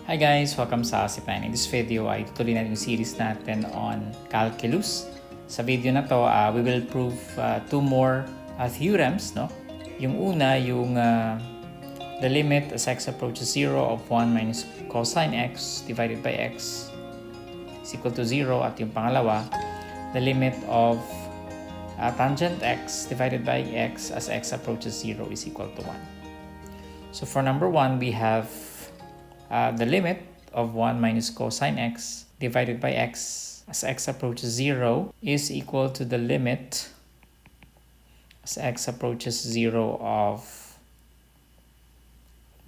Hi guys! Welcome sa Asipan. In this video ay tutuloy natin yung series natin on calculus. Sa video na to, we will prove two more theorems. No? Yung una, yung the limit as x approaches 0 of 1 minus cosine x divided by x is equal to 0. At yung pangalawa, the limit of tangent x divided by x as x approaches 0 is equal to 1. So for number 1, we have the limit of 1 minus cosine x divided by x as x approaches 0 is equal to the limit as x approaches 0 of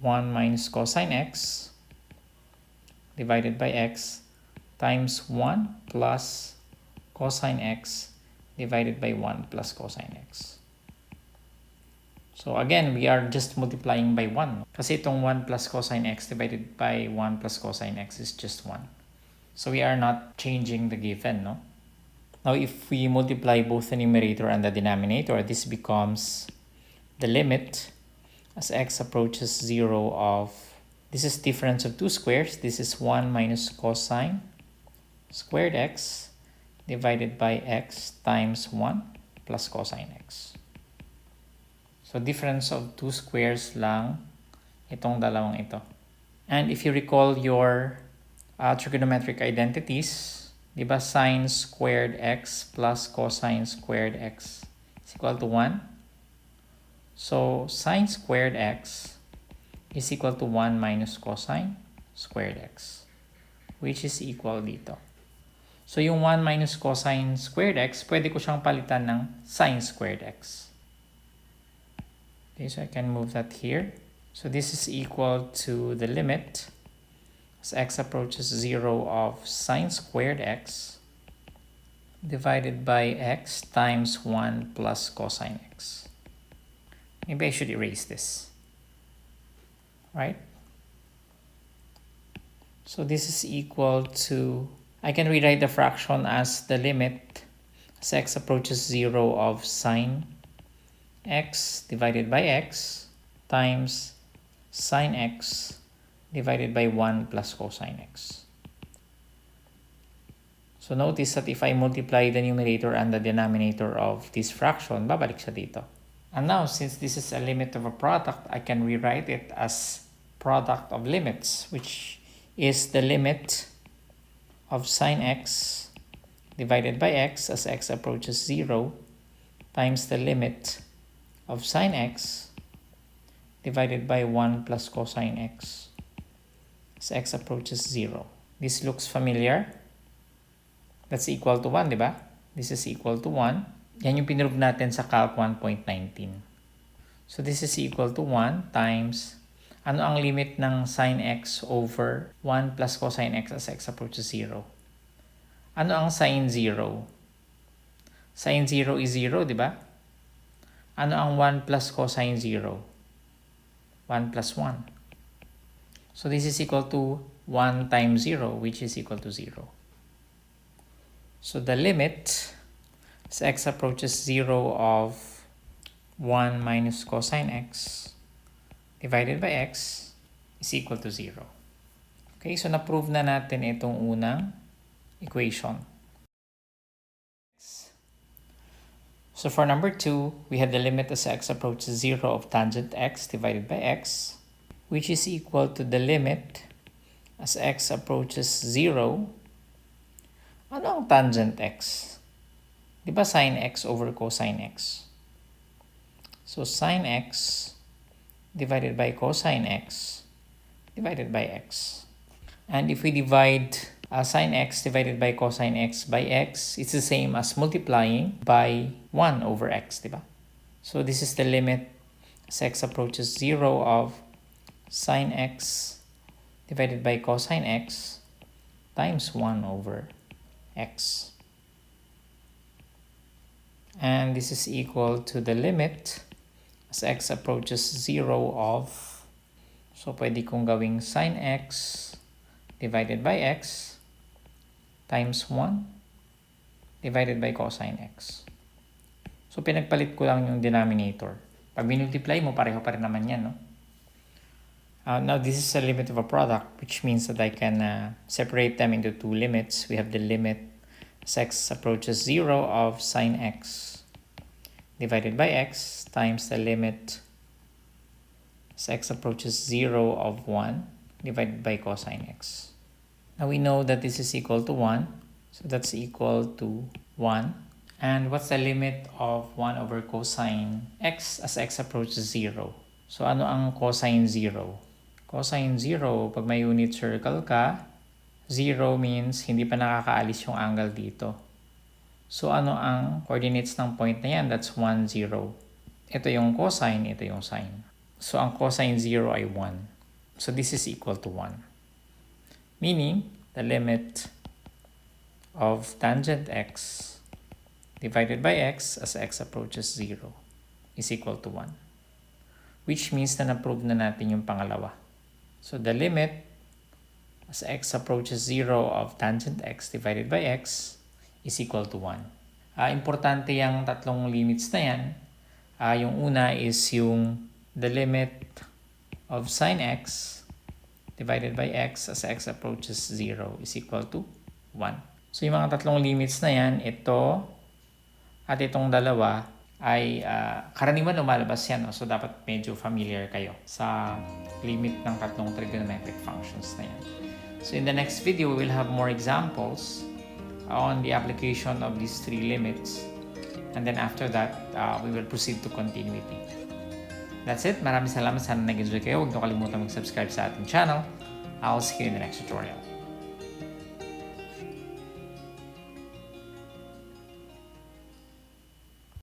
1 minus cosine x divided by x times 1 plus cosine x divided by 1 plus cosine x. So again, we are just multiplying by 1. Kasi itong 1 plus cosine x divided by 1 plus cosine x is just 1. So we are not changing the given, no? Now if we multiply both the numerator and the denominator, this becomes the limit as x approaches 0 of, this is difference of two squares. This is 1 minus cosine squared x divided by x times 1 plus cosine x. So difference of two squares lang itong dalawang ito. And if you recall your trigonometric identities, di ba sine squared x plus cosine squared x is equal to 1? So sine squared x is equal to 1 minus cosine squared x, which is equal dito. So yung 1 minus cosine squared x, pwede ko siyang palitan ng sine squared x. Okay, so I can move that here. So this is equal to the limit as x approaches 0 of sine squared x divided by x times 1 plus cosine x. Maybe I should erase this. Right? So this is equal to, I can rewrite the fraction as the limit as x approaches 0 of sine x divided by x times sine x divided by 1 plus cosine x. So notice that if I multiply the numerator and the denominator of this fraction, babalik siya dito. And now, since this is a limit of a product, I can rewrite it as product of limits, which is the limit of sine x divided by x as x approaches 0 times the limit of sine x divided by 1 plus cosine x as x approaches 0. This looks familiar. That's equal to 1, di ba? This is equal to 1. Yan yung pinrove natin sa Calc 1.19. So this is equal to 1 times, ano ang limit ng sine x over 1 plus cosine x as x approaches 0? Ano ang sine 0? Sine 0 is 0, di ba? Ano ang 1 plus cosine 0? 1 plus 1. So this is equal to 1 times 0, which is equal to 0. So the limit as x approaches 0 of 1 minus cosine x divided by x is equal to 0. Okay, so na-prove na natin itong unang equation. So for number 2, we have the limit as x approaches 0 of tangent x divided by x, which is equal to the limit as x approaches 0. Ano ang tangent x? Di ba sine x over cosine x? So sine x divided by cosine x divided by x. And if we divide sine x divided by cosine x by x, it's the same as multiplying by 1 over x, di ba? So this is the limit as x approaches 0 of sine x divided by cosine x times 1 over x. And this is equal to the limit as x approaches 0 of, so pwede kong gawing sine x divided by x times 1 divided by cosine x. So pinagpalit ko lang yung denominator. Pag binultiply mo, pareho pa rin naman yan, no? Now this is a limit of a product, which means that I can separate them into two limits. We have the limit as x approaches 0 of sine x divided by x times the limit as x approaches 0 of 1 divided by cosine x. Now we know that this is equal to 1, so that's equal to 1. And what's the limit of 1 over cosine x as x approaches 0? So ano ang cosine 0? Cosine 0, pag may unit circle ka, 0 means hindi pa nakakaalis yung angle dito. So ano ang coordinates ng point na yan? That's 1, 0. Ito yung cosine, ito yung sine. So ang cosine 0 ay 1. So this is equal to 1. Meaning, the limit of tangent x divided by x as x approaches 0 is equal to 1. Which means na na-prove na natin yung pangalawa. So the limit as x approaches 0 of tangent x divided by x is equal to 1. Importante yung tatlong limits na yan. Yung una is yung the limit of sine x divided by x as x approaches 0 is equal to 1. So yung mga tatlong limits na yan, ito at itong dalawa ay karaniwan lumalabas yan. So dapat medyo familiar kayo sa limit ng tatlong trigonometric functions na yan. So in the next video, we will have more examples on the application of these three limits. And then after that, we will proceed to continuity. That's it. Maraming salamat. Sana nag-enjoy kayo. Huwag niyo kalimutan mag-subscribe sa ating channel. I'll see you in the next tutorial.